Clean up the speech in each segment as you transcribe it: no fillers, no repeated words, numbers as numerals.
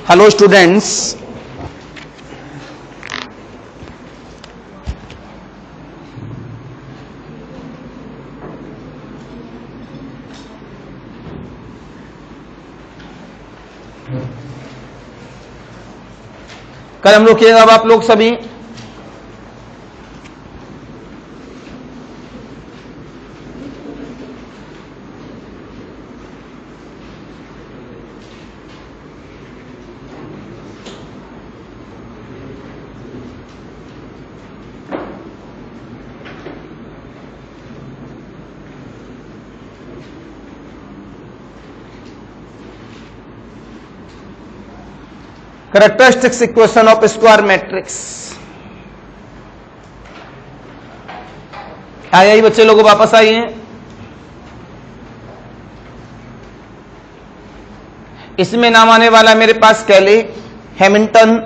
Hello students, कल हम लोग किएगा अब आप लोग सभी characteristics equation of square matrix. आइए बच्चे लोगों वापस आइए। इसमें नाम आने वाला मेरे पास कैले हैमिल्टन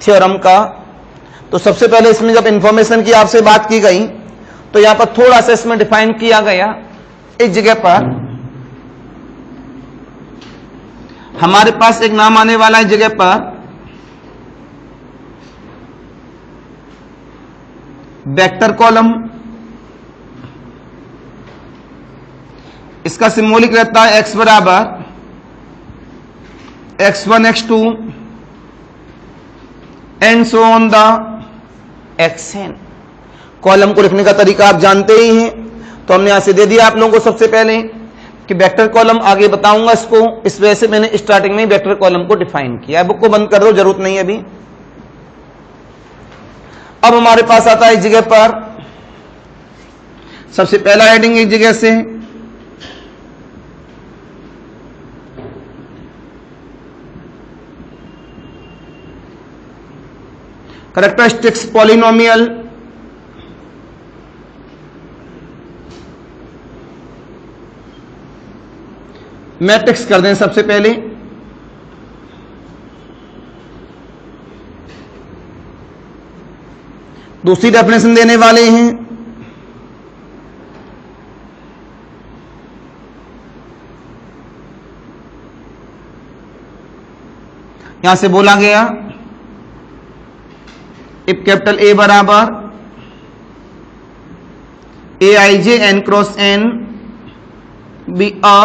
थ्योरम का। तो सबसे पहले इसमें जब इंफॉर्मेशन की आपसे बात की गई तो यहां पर थोड़ा सा इसमें डिफाइन किया गया। इस जगह पर हमारे पास एक नाम आने वाला है, इस जगह पर वेक्टर कॉलम। इसका सिंबॉलिक रहता है x बराबर x1 x2 and so on the xn। Column को लिखने का तरीका आप जानते ही हैं, तो हमने यहां से दे दिया आप लोगों को सबसे पहले कि वेक्टर कॉलम। आगे बताऊंगा इसको, इस वजह से मैंने स्टार्टिंग में वेक्टर कॉलम को डिफाइन किया। बुक को बंद कर दो, जरूरत नहीं है अभी। अब हमारे पास आता है इस जगह पर सबसे पहला हेडिंग इस जगह से कैरेक्टरिस्टिक्स पॉलिनोमियल। मैट्रिक्स कर दें सबसे पहले। दूसरी डेफिनेशन देने वाले हैं यहां से बोला गया इफ कैपिटल ए बराबर A I J N cross N be a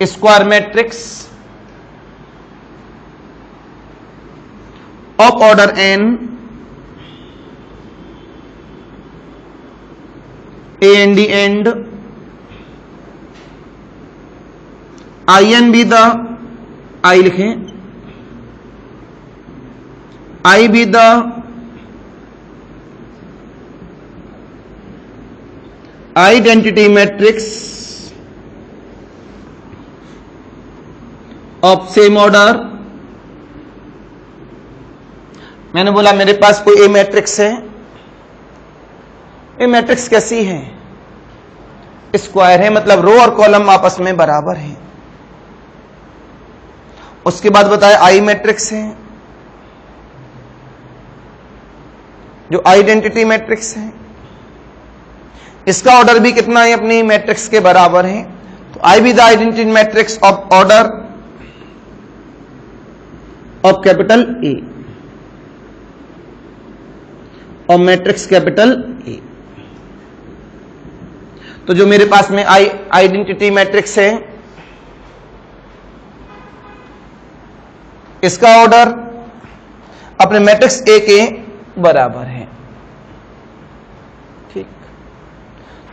square matrix of order n a and d and in be the I लिखें I be the identity matrix of same order। मैंने बोला मेरे पास कोई ए matrix है। ए matrix कैसी है? Square है, मतलब रो और कॉलम आपस में बराबर है। उसके बाद बताया आई मैट्रिक्स है, जो आइडेंटिटी मैट्रिक्स है। इसका ऑर्डर भी कितना है? अपनी मैट्रिक्स के बराबर है। तो I be the identity matrix of order of capital A और मैट्रिक्स कैपिटल ए। तो जो मेरे पास में आइडेंटिटी मैट्रिक्स है, इसका ऑर्डर अपने मैट्रिक्स ए के बराबर है। ठीक,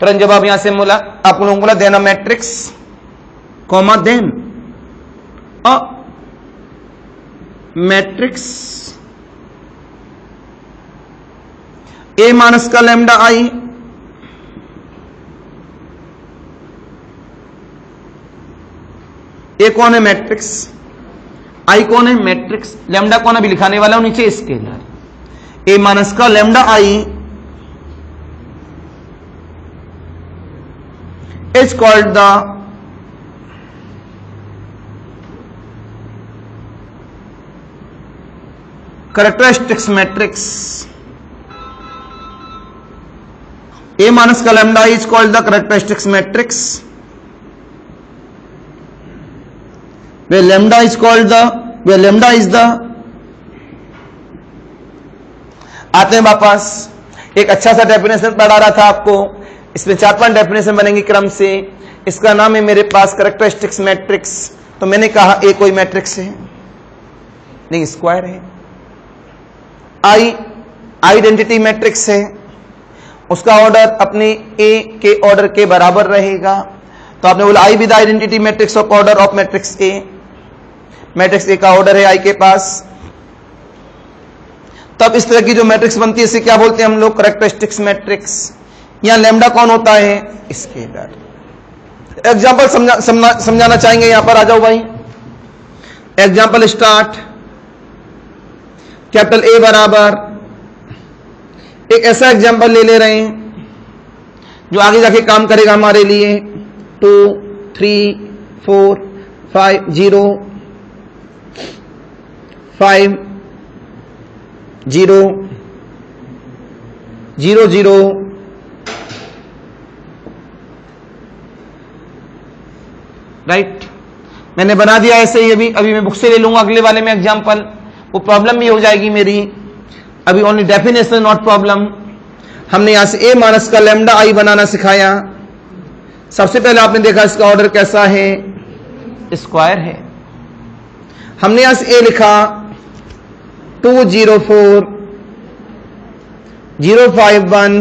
तुरंत जवाब यहां से बोला आप लोगों को बोला देना matrix comma then a matrix A minus का लैम्डा आई ए कौन है? मैट्रिक्स। आई कौन है? मैट्रिक्स। लैम्डा कौन अभी लिखाने वाला हूं नीचे? स्केलर। ए माइनस का lambda I is called the characteristics matrix. A minus का lambda is called the characteristics matrix where lambda is called the, where lambda is the, आते हैं वापस, एक अच्छा सा डेफिनेशन पढ़ा रहा था आपको, इसमें 4-5 डेफिनेशन बनेंगे क्रम से। इसका नाम है मेरे पास कैरेक्टरिस्टिक्स मैट्रिक्स। तो मैंने कहा ए कोई मैट्रिक्स है नहीं, स्क्वायर है। आई आइडेंटिटी मैट्रिक्स है, उसका ऑर्डर अपने ए के ऑर्डर के बराबर रहेगा। तो आपने बोला I with identity matrix of order of matrix A, matrix A का ऑर्डर है आई के पास। तब इस तरह की जो मैट्रिक्स बनती है इसे क्या बोलते हैं हम लोग, कैरेक्टरिस्टिक्स मैट्रिक्स। यहां लैम्डा कौन होता है, स्केलर। एग्जांपल समझाना चाहेंगे, यहां पर आ जाओ भाई। Example start. कैपिटल ए बराबर, एक ऐसा एग्जांपल ले रहे हैं जो आगे जाके काम करेगा हमारे लिए। 2 3 4 5 0 5 0 0 0 राइट। मैंने बना दिया ऐसे ही। अभी मैं बुक से ले लूंगा अगले वाले में एग्जांपल, वो प्रॉब्लम भी हो जाएगी मेरी। अभी ओनली डेफिनेशन नॉट प्रॉब्लम। हमने यहां से ए माइनस का लैम्डा आई बनाना सिखाया। सबसे पहले आपने देखा इसका ऑर्डर कैसा है, स्क्वायर है। हमने यहां से ए लिखा 2 0 4 0 5 1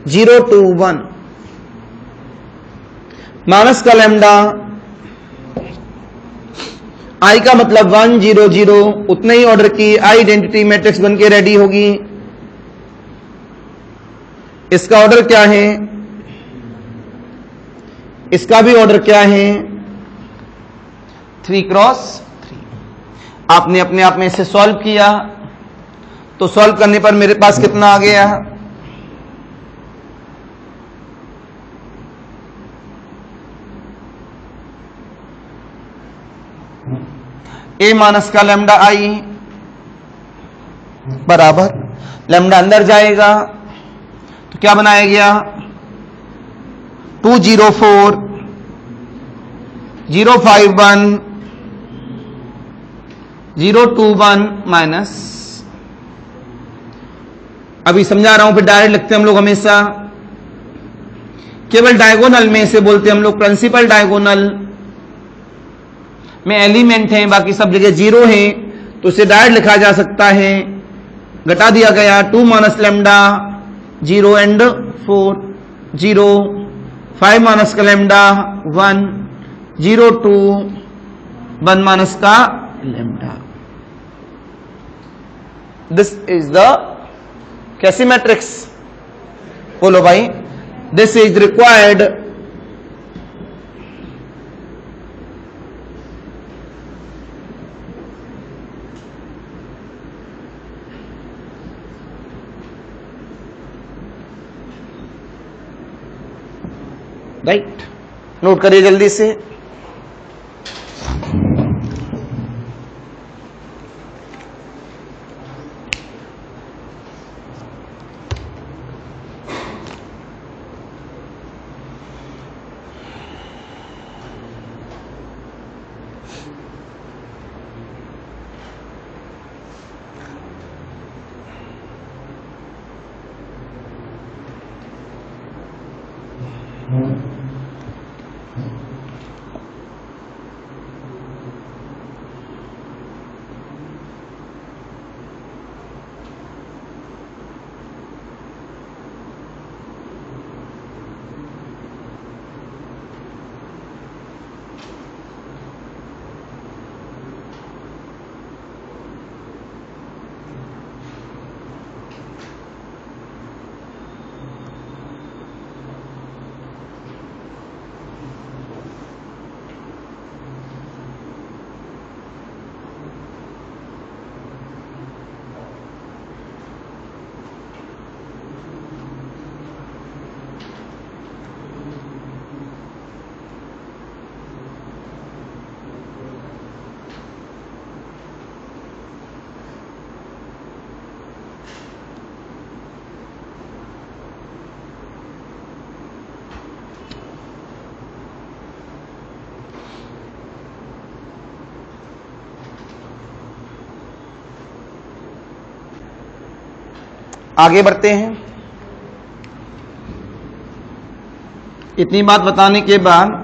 0 2 1 माइनस का लैम्डा आई का मतलब 1 0 0, उतने ही ऑर्डर की आइडेंटिटी मैट्रिक्स बन के रेडी होगी। इसका ऑर्डर क्या है, इसका भी ऑर्डर क्या है, 3 क्रॉस 3। आपने अपने आप में इसे सॉल्व किया तो सॉल्व करने पर मेरे पास कितना आ गया, ए माइनस का लैम्डा आई बराबर, लैम्डा अंदर जाएगा तो क्या बनाया गया, 2 0 4 0 5 1 0 2 1 माइनस। अभी समझा रहा हूं, फिर डायरेक्ट लिखते हैं हम लोग हमेशा। केवल डायगोनल में इसे बोलते हैं हम लोग प्रिंसिपल डायगोनल में एलिमेंट हैं, बाकी सब जगह 0 है, तो इसे डायरेक्ट लिखा जा सकता है। घटा दिया गया 2 माइनस लैम्डा 0 एंड 4 0 5 माइनस का लैम्डा 1 0 2 1 माइनस का लैम्डा। दिस इज द कैसी मैट्रिक्स, बोलो भाई, this is required right. Note करिए जल्दी से। आगे बढ़ते हैं। इतनी बात बताने के बाद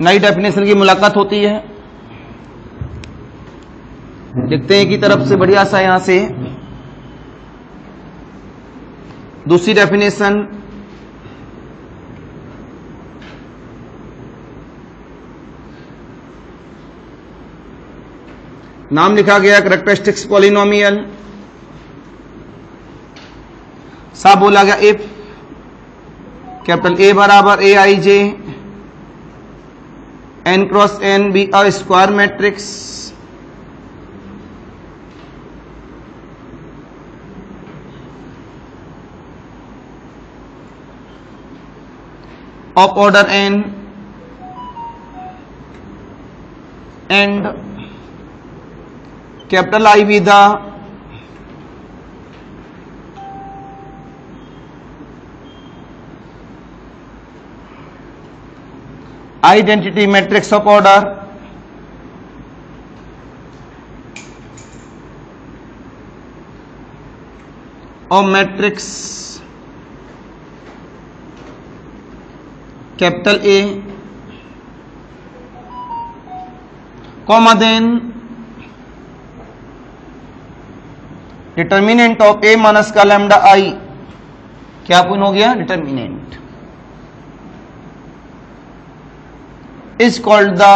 नई डेफिनेशन की मुलाकात होती है। लिखते हैं की तरफ से बढ़िया सा यहां से दूसरी डेफिनेशन। नाम लिखा गया कैरेक्टरिस्टिक्स पॉलिनोमियल। साहब बोला गया इफ कैपिटल ए बराबर A I J N cross N be a square matrix of order n and capital I be the identity matrix of order of matrix capital A, comma then determinant of A minus का lambda I, क्या पुन हो गया determinant, is called the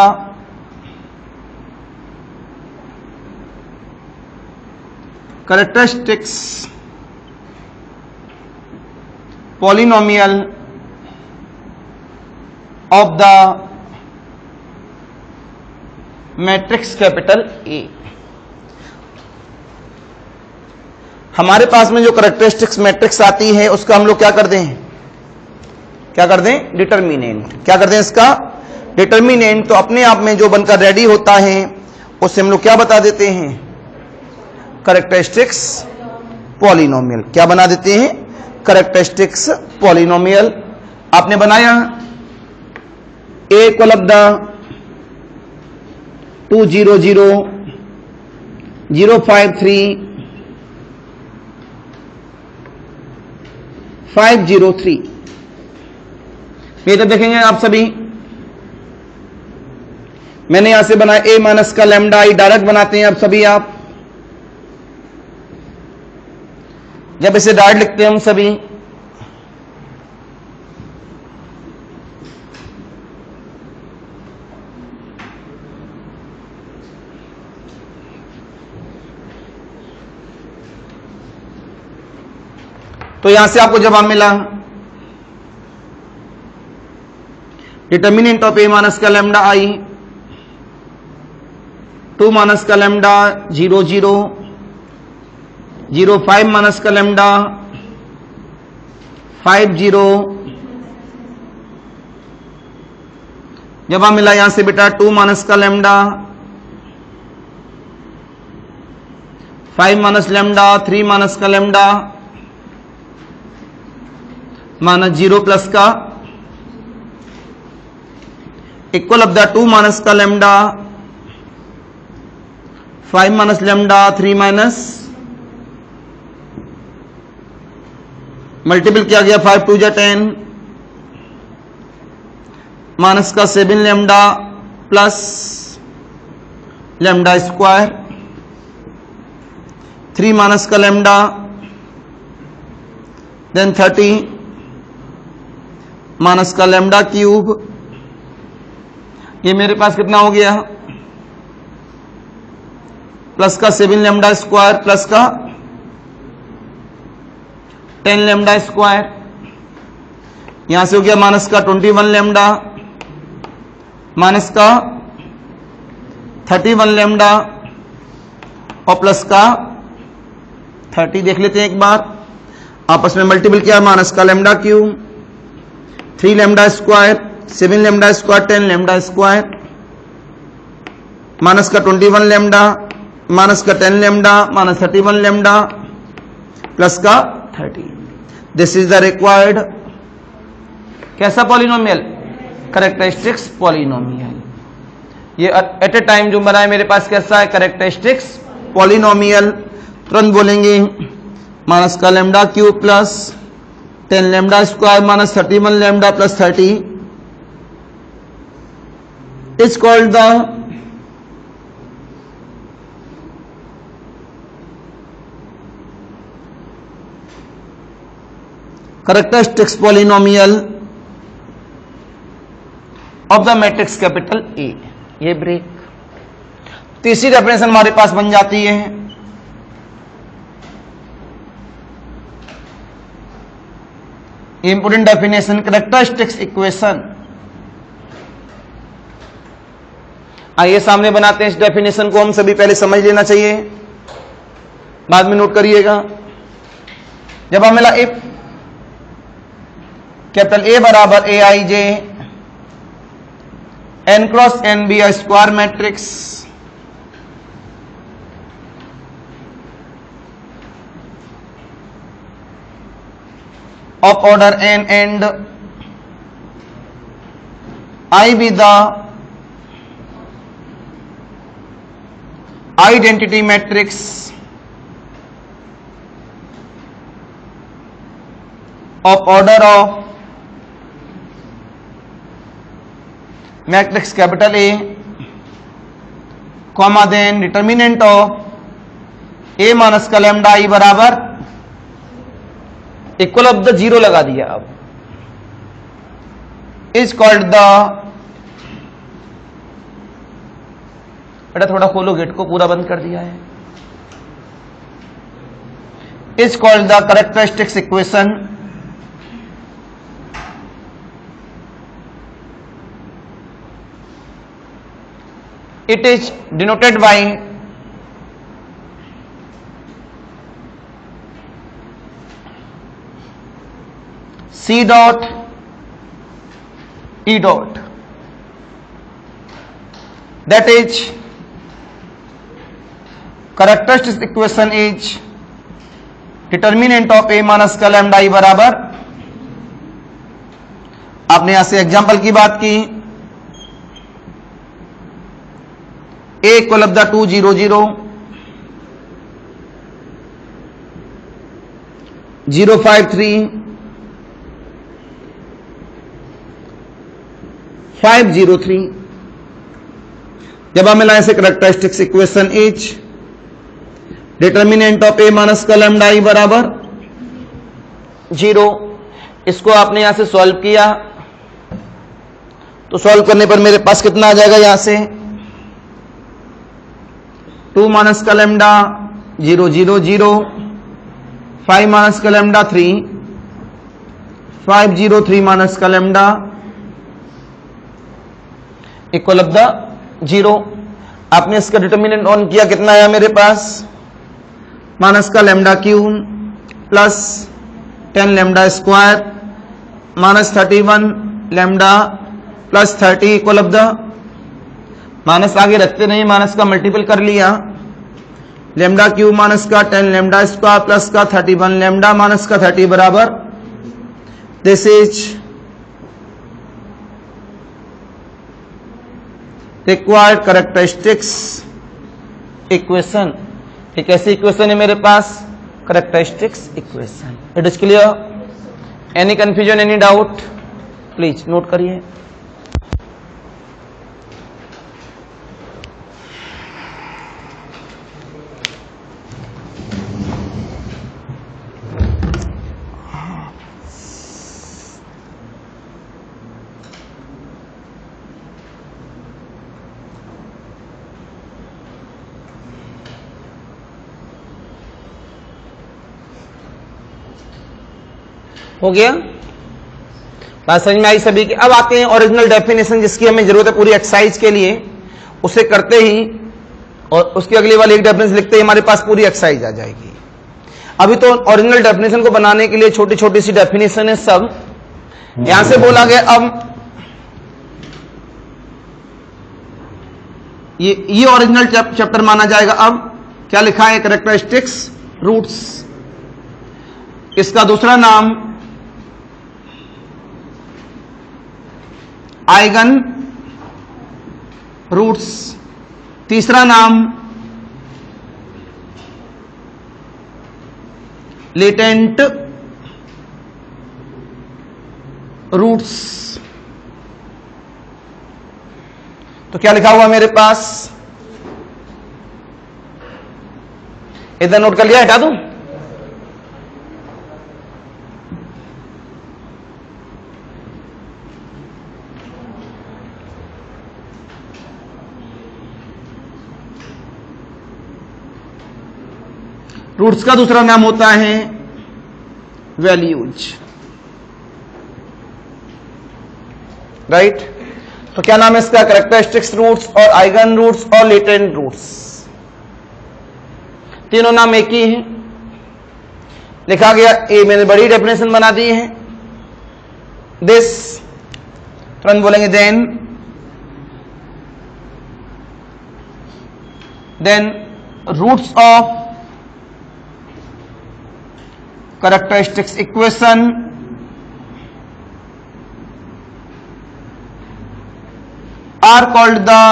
characteristics polynomial of the matrix capital A. हमारे पास में जो characteristics matrix आती है उसका हम लोग क्या कर दें, क्या कर दें डिटर्मिनेंट, क्या कर दें इसका डिटर्मिनेंट। तो अपने आप में जो बनकर रेडी होता है उससे हम लोग क्या बता देते हैं कैरेक्टरिस्टिक्स पॉलिनोमियल, क्या बना देते हैं कैरेक्टरिस्टिक्स पॉलिनोमियल। आपने बनाया A equal of the 2 0 0 0 5 3 5 0 3। ये तो देखेंगे आप सभी, मैंने यहां से बनाया A माइनस का लैम्डा आई, डायरेक्ट बनाते हैं आप सभी। आप जब इसे डायरेक्ट लिखते हैं हम सभी, तो यहां से आपको जवाब मिला डिटर्मिनेंट ऑफ ए माइनस का लैम्डा आई 2 माइनस का लैम्डा 0 0 0 5 माइनस का लैम्डा 5 0। जवाब मिला यहां से बेटा 2 माइनस का लैम्डा 5 माइनस लैम्डा 3 माइनस का लैम्डा माइनस 0 प्लस का इक्वल ऑफ द 2 माइनस का lambda 5 minus lambda 3 minus multiple किया गया 5 2 जा 10 माइनस का 7 lambda plus lambda square 3 minus का लैम्डा देन 30 माइनस का लैम्डा क्यूब। ये मेरे पास कितना हो गया प्लस का 7 लैम्डा स्क्वायर प्लस का 10 लैम्डा स्क्वायर। यहां से हो गया माइनस का 21 लैम्डा माइनस का 31 लैम्डा और प्लस का 30। देख लेते हैं एक बार, आपस में मल्टीपल किया माइनस का lambda cube 3 lambda square 7 lambda square 10 lambda square minus का 21 लैम्डा माइनस का 10 लैम्डा माइनस 31 लैम्डा प्लस का 30। दिस इज द रिक्वायर्ड कैसा पॉलिनोमियल कैरेक्टरिस्टिक्स पॉलिनोमियल। ये एट ए टाइम जो बना है मेरे पास कैसा है कैरेक्टरिस्टिक्स पॉलिनोमियल। तुरंत बोलेंगे माइनस का lambda cube plus 10 lambda square minus 31 lambda plus 30 is called the characteristics polynomial of the matrix capital A। ये ब्रेक। तीसरी डेफिनेशन हमारे पास बन जाती है इंपोर्टेंट डेफिनेशन कैरेक्टरिस्टिक्स इक्वेशन। आइए सामने बनाते हैं इस डेफिनेशन को। हम सभी पहले समझ लेना चाहिए, बाद में नोट करिएगा। जब हम मिला इफ कैपिटल ए बराबर A I J N cross N be a square matrix of order n and I be the identity matrix of order of matrix capital A, comma then determinant of A minus का lambda I बराबर equal of the zero लगा दिया। अब is called the, बेटा थोड़ा खोलो gate को, पूरा बंद कर दिया है। Is called the characteristics equation it is denoted by C dot E dot, that is characteristic equation is determinant of A minus का लैम्डा I बराबर, आपने यहां से एग्जांपल की बात की, A इक्वल ऑफ द 2 0 0 0 5 3 503। जब हमें लाए से characteristics equation is determinant of A minus का लैम्डा आई बराबर 0। इसको आपने यहां से सॉल्व किया तो सॉल्व करने पर मेरे पास कितना आ जाएगा, यहां से 2 माइनस का लैम्डा 0 0 0 5 माइनस का लैम्डा 3 503 माइनस का लैम्डा इक्वल ऑफ द 0। आपने इसका डिटर्मिनेंट ऑन किया, कितना आया मेरे पास माइनस का lambda cube plus 10 lambda square minus 31 lambda plus 30 equal of the, minus आगे रखते नहीं, माइनस का मल्टीपल कर लिया, लैम्डा क्यूब माइनस का 10 लैम्डा स्क्वायर प्लस का 31 लैम्डा माइनस का 30 बराबर, this is required characteristics equation. एक ऐसी इक्वेशन है मेरे पास, characteristics equation. It is clear? Any confusion, any doubt? Please note करिए। हो गया? बात समझ में आई सभी की? अब आते हैं ओरिजिनल डेफिनेशन जिसकी हमें जरूरत है पूरी एक्सरसाइज के लिए। उसे करते ही और उसकी अगली वाली एक डेफिनेशन लिखते ही हमारे पास पूरी एक्सरसाइज आ जाएगी। अभी तो ओरिजिनल डेफिनेशन को बनाने के लिए छोटी छोटी सी डेफिनेशन है सब। यहां से बोला गया अब ये ओरिजिनल चैप्टर माना जाएगा। अब क्या लिखा है? Characteristics roots. इसका दूसरा नाम आइगन रूट्स, तीसरा नाम लेटेंट रूट्स। तो क्या लिखा हुआ मेरे पास, इधर नोट कर लिया, हटा दूं? रूट्स का दूसरा नाम होता है वैल्यूज, राइट। तो क्या नाम है इसका, कैरेक्टरिस्टिक्स रूट्स और आइगन रूट्स और लेटेंट रूट्स, तीनों नाम एक ही हैं। लिखा गया, ए मैंने बड़ी डेफिनेशन बना दी है, दिस, तुरंत बोलेंगे then roots of characteristics equation are called the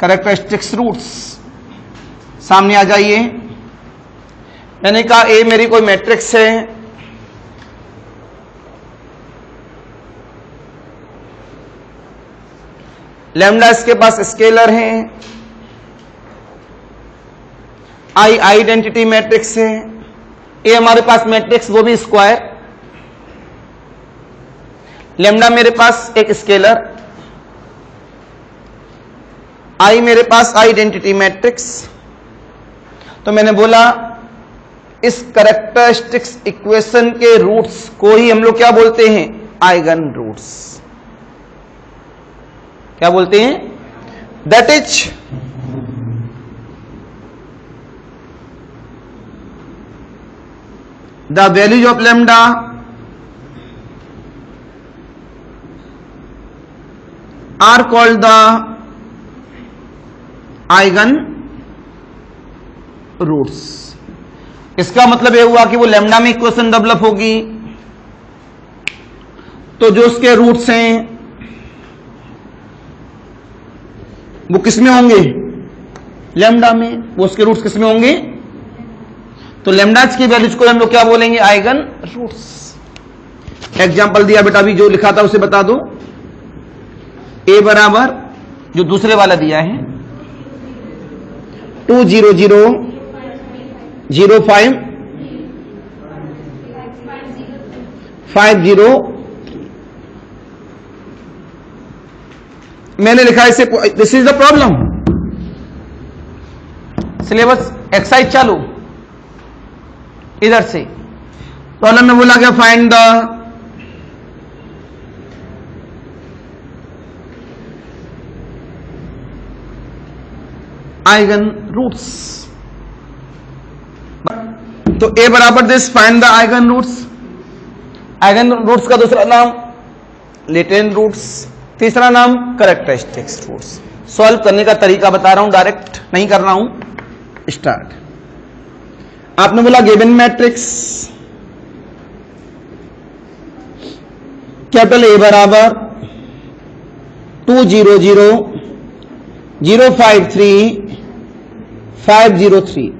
characteristics roots। सामने आ जाइए, मैंने कहा ए मेरी कोई मैट्रिक्स है, लैम्डा इसके पास स्केलर है, आई आइडेंटिटी मैट्रिक्स है, ए हमारे पास मैट्रिक्स वो भी स्क्वायर, लैम्डा मेरे पास एक स्केलर, आई मेरे पास आइडेंटिटी मैट्रिक्स। तो मैंने बोला इस कैरेक्टरिस्टिक्स इक्वेशन के रूट्स को ही हम लोग क्या बोलते हैं, आइगन रूट्स। क्या बोलते हैं, that is the values of lambda are called the eigen roots. इसका मतलब यह हुआ कि वो लैम्डा में इक्वेशन डेवलप होगी तो जो उसके रूट्स हैं वो किसमें होंगे, लैम्डा में, वो उसके रूट्स किसमें होंगे, तो लैम्डाज की वैल्यूज को हम लोग क्या बोलेंगे, आइगन रूट्स। एग्जांपल दिया बेटा, अभी जो लिखा था उसे बता दो। ए बराबर जो दूसरे वाला दिया है 2 0 0 0 5 5 0, मैंने लिखा इसे, this is the problem. Syllabus exercise चालू इधर से, प्रॉब्लम में बोला गया फाइंड द आइगन रूट्स। तो ए बराबर this, find the eigen roots. Eigen roots का दूसरा नाम लेटेंट रूट्स, तीसरा नाम कैरेक्टरिस्टिक्स रूट्स। सॉल्व करने का तरीका बता रहा हूं, डायरेक्ट नहीं कर रहा हूं। स्टार्ट। आपने बोला गिवन मैट्रिक्स कैपिटल ए बराबर 2 0 0 0 5 3 5 0 3।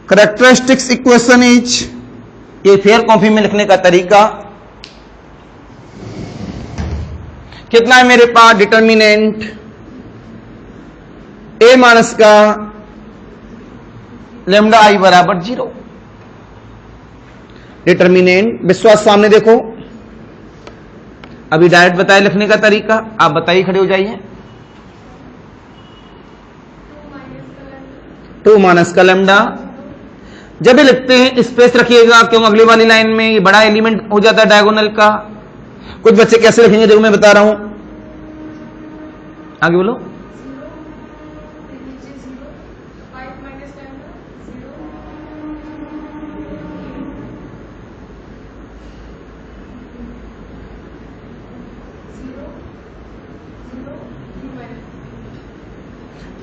कैरेक्टरिस्टिक्स इक्वेशन इज, ये फेयर कॉपी में लिखने का तरीका, कितना है मेरे पास, डिटर्मिनेंट ए माइनस का लैम्डा आई बराबर 0। डिटर्मिनेंट, विश्वास सामने देखो, अभी डायरेक्ट बताए लिखने का तरीका, आप बताइए, खड़े हो जाइए। 2 माइनस का लैम्डा, जब भी लिखते हैं स्पेस रखिएगा, क्योंकि अगली वाली लाइन में ये बड़ा एलिमेंट हो जाता है डायगोनल का। कुछ बच्चे कैसे लिखेंगे देखो मैं बता रहा हूं, आगे बोलो।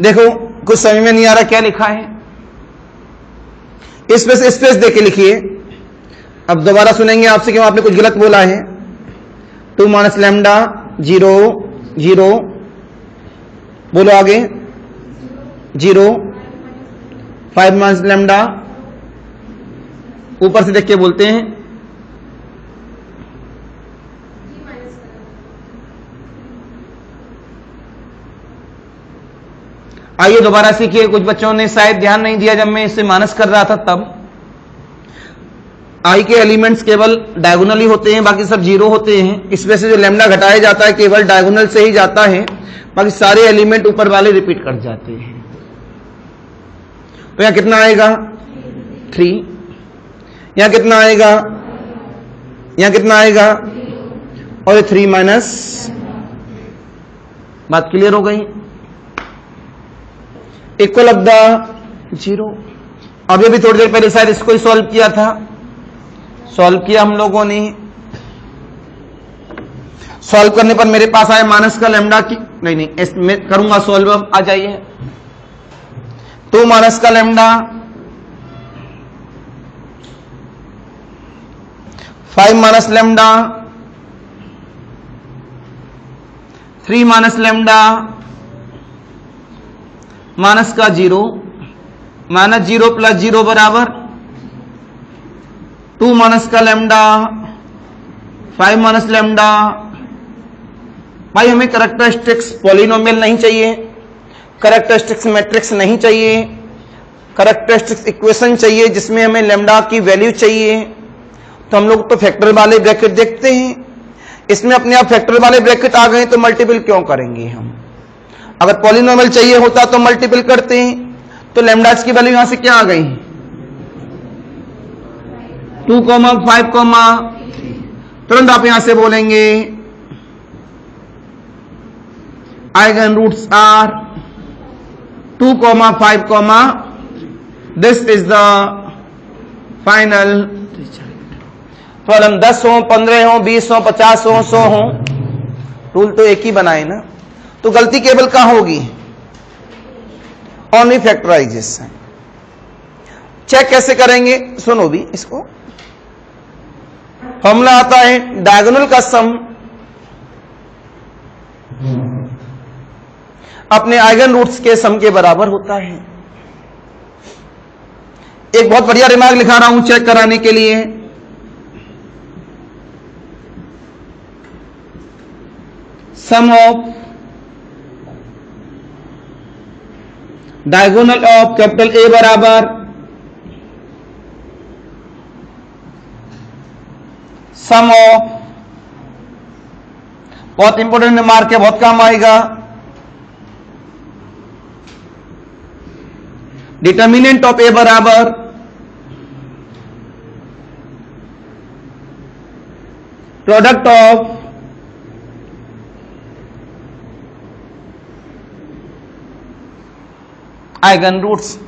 देखो कुछ समझ में नहीं आ रहा क्या लिखा है, स्पेस स्पेस देके लिखिए। अब दोबारा सुनेंगे आपसे क्यों आपने कुछ गलत बोला है। 2 माइनस लैम्डा 0 0, बोलो आगे 0, 5 माइनस लैम्डा, ऊपर से देख के बोलते हैं। आइए दोबारा सीखिए, कुछ बच्चों ने शायद ध्यान नहीं दिया जब मैं इसे माइनस कर रहा था तब। आई के एलिमेंट्स केवल डायगोनल ही होते हैं, बाकी सब जीरो होते हैं। इस वजह से जो लैम्डा घटाया जाता है केवल डायगोनल से ही जाता है, बाकी सारे एलिमेंट ऊपर वाले रिपीट कर जाते हैं। तो यहां कितना आएगा 3, यहां कितना आएगा, यहां कितना आएगा, और ये 3 माइनस। बात क्लियर हो गई। Equal of the 0। अभी भी थोड़ी देर पहले शायद इसको ही सॉल्व किया था, सॉल्व किया हम लोगों ने। सॉल्व करने पर मेरे पास आया माइनस का लैम्डा की, नहीं मैं करूंगा सॉल्व, अब आ जाइए। 2 माइनस का lambda, 5 minus lambda, 3 minus lambda, minus का 0, माइनस 0 प्लस 0 बराबर 2 माइनस का लैम्डा, 5 माइनस लैम्डा। भाई हमें कैरेक्टरिस्टिक्स पॉलिनोमियल नहीं चाहिए, कैरेक्टरिस्टिक्स मैट्रिक्स नहीं चाहिए, कैरेक्टरिस्टिक्स इक्वेशन चाहिए जिसमें हमें लैम्डा की वैल्यू चाहिए। तो हम लोग तो फैक्टर वाले ब्रैकेट देखते हैं, इसमें अपने आप फैक्टर वाले ब्रैकेट आ गए तो मल्टीपल क्यों करेंगे हम। अगर पॉलिनोमियल चाहिए होता तो मल्टीपल करते हैं। तो लैम्डास की वैल्यू यहां से क्या आ गई 2, 5, तुरंत आप यहां से बोलेंगे eigen roots are 2, 5, this is the final problem. 10 हो, 15 हो, 20 हो, 50 हो, 100 हो, रूल तो एक ही बनाए ना। तो गलती केवल कहां होगी, ओनली फैक्टराइजेशन। चेक कैसे करेंगे, सुनो भी इसको। फॉर्मूला आता है डायगोनल का सम अपने आइगन रूट्स के सम के बराबर होता है। एक बहुत बढ़िया रिमार्क लिखा रहा हूं चेक कराने के लिए। Sum of diagonal of capital A बराबर सम ऑफ, बहुत इंपॉर्टेंट रिमार्क है, बहुत काम आएगा, डिटर्मिनेंट ऑफ ए बराबर product of eigen roots.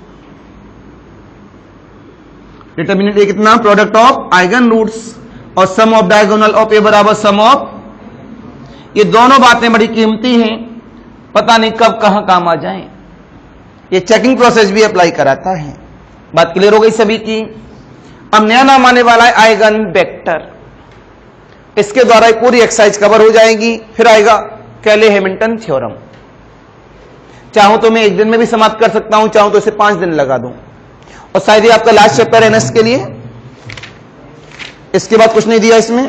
Determinant A कितना, प्रोडक्ट ऑफ आइगन रूट्स, और sum of diagonal of A बराबर सम ऑफ। ये दोनों बातें बड़ी कीमती हैं, पता नहीं कब कहां काम आ जाएं। ये चेकिंग प्रोसेस भी अप्लाई कराता है। बात क्लियर हो गई सभी की। अब नया नाम आने वाला है आइगन वेक्टर। इसके द्वारा एक पूरी एक्सरसाइज कवर हो जाएगी। फिर आएगा कैले-हैमिल्टन थ्योरम। चाहूं तो मैं एक दिन में भी समाप्त कर सकता हूं, चाहूं तो इसे 5 दिन लगा दूं, और शायद ये आपका लास्ट चैप्टर है एनएस के लिए। इसके बाद कुछ नहीं दिया इसमें।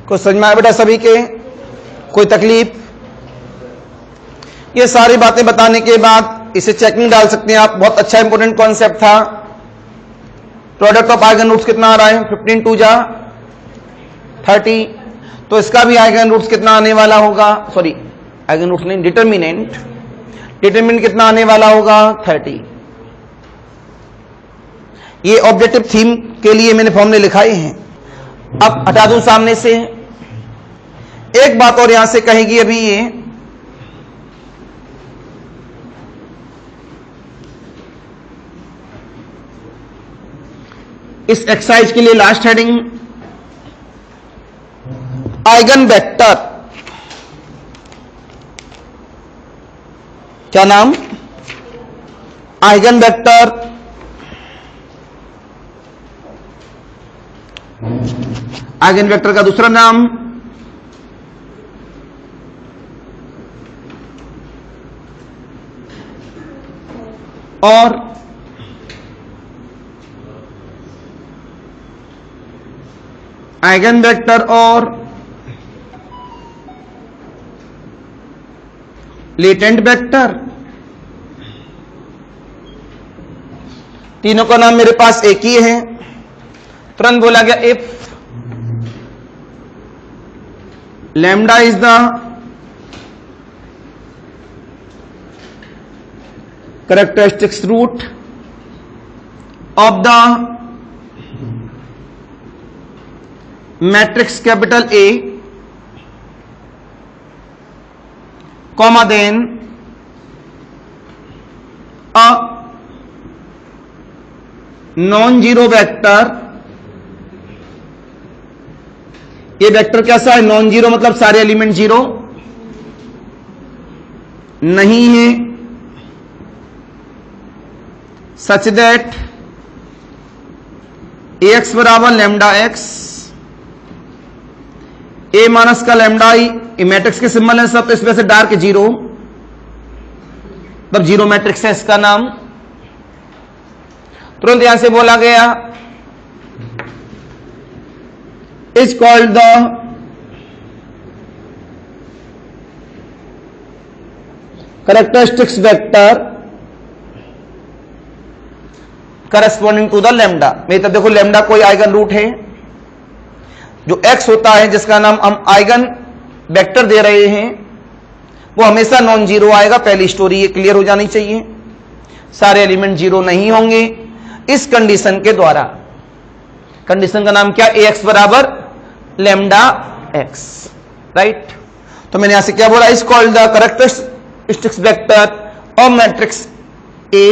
कुछ समझ में आया बेटा सभी के, कोई तकलीफ? ये सारी बातें बताने के बाद इसे चेकिंग डाल सकते हैं आप। बहुत अच्छा इंपॉर्टेंट कॉन्सेप्ट था। प्रोडक्ट ऑफ आइगन रूट्स कितना आ रहा है, 15 2 जा 30। तो इसका भी आइगन रूट्स कितना आने वाला होगा, सॉरी आइगन रूट्स नहीं, डिटर्मिनेंट, डिटर्मिनेंट कितना आने वाला होगा 30। ये ऑब्जेक्टिव थीम के लिए मैंने फॉर्मूले लिखाए हैं। अब हटा दूं सामने से। एक बात और यहां से कहेगी अभी, ये इस एक्सरसाइज के लिए लास्ट हेडिंग आइगन वेक्टर, क्या नाम? Eigen vector. आइगन वेक्टर का दूसरा नाम और आइगन वेक्टर और लेटेंट वेक्टर, तीनों का नाम मेरे पास एक ही है। तुरंत बोला गया if lambda is the characteristics root of the matrix capital A, comma then a non-zero vector, ये वेक्टर कैसा है? नॉन जीरो, मतलब सारे एलिमेंट जीरो नहीं है, सच दैट ax बराबर लैम्डा एक्स, ए माइनस का लैम्डा आई, ये मैट्रिक्स के सिंबल है सब, तो इसमें से डार्क जीरो, तब जीरो मैट्रिक्स है इसका नाम। तुरंत यहां से बोला गया is called the characteristics vector corresponding to the lambda. मेरी तरफ देखो, लैम्डा कोई आइगन रूट है, जो x होता है जिसका नाम हम आइगन वेक्टर दे रहे हैं, वो हमेशा नॉन जीरो आएगा। पहली स्टोरी ये क्लियर हो जानी चाहिए, सारे एलिमेंट जीरो नहीं होंगे इस कंडीशन के द्वारा। कंडीशन का नाम क्या? ax बराबर लैम्डा एक्स, राइट। तो मैंने यहां से क्या बोला? Is called the characteristics vector of matrix A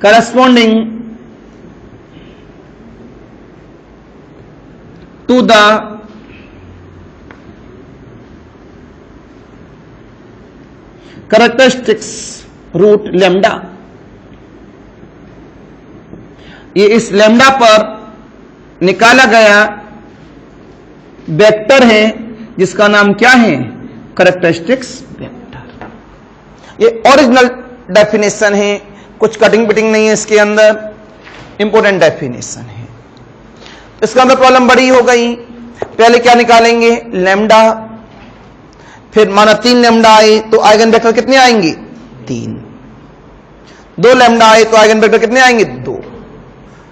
corresponding to the characteristics root lambda। ये इस लैम्डा पर निकाला गया वेक्टर है जिसका नाम क्या है? Characteristics vector. ये ओरिजिनल डेफिनेशन है, कुछ कटिंग पिटिंग नहीं है इसके अंदर, इंपोर्टेंट डेफिनेशन है। इसका अंदर प्रॉब्लम बड़ी हो गई। पहले क्या निकालेंगे? लैम्डा, फिर माना 3 लैम्डा आए तो आइगन वेक्टर कितने आएंगे? 3। 2 लैम्डा आए तो आइगन वेक्टर कितने आएंगे? 2।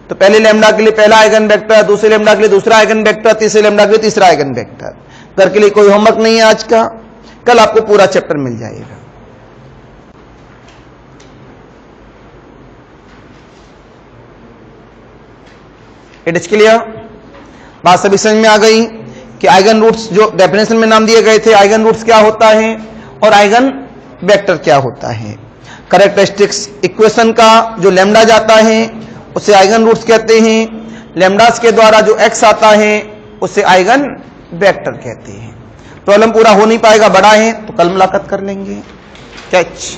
तो पहले लैम्डा के लिए पहला आइगन वेक्टर, दूसरे लैम्डा के लिए दूसरा आइगन वेक्टर, तीसरे लैम्डा के लिए तीसरा आइगन वेक्टर। घर के लिए कोई होमवर्क नहीं है आज का, कल आपको पूरा चैप्टर मिल जाएगा। It is clear? बात सभी समझ में आ गई कि आइगन रूट्स जो डेफिनेशन में नाम दिए गए थे, आइगन रूट्स क्या होता है और आइगन वेक्टर क्या होता है। कैरेक्टरिस्टिक्स इक्वेशन का जो लैम्डा जाता है उसे आइगन रूट्स कहते हैं, लैम्डास के द्वारा जो एक्स आता है उसे आइगन वेक्टर कहते हैं। प्रॉब्लम पूरा हो नहीं पाएगा, बड़ा है, तो कल मुलाकात कर लेंगे। कैच।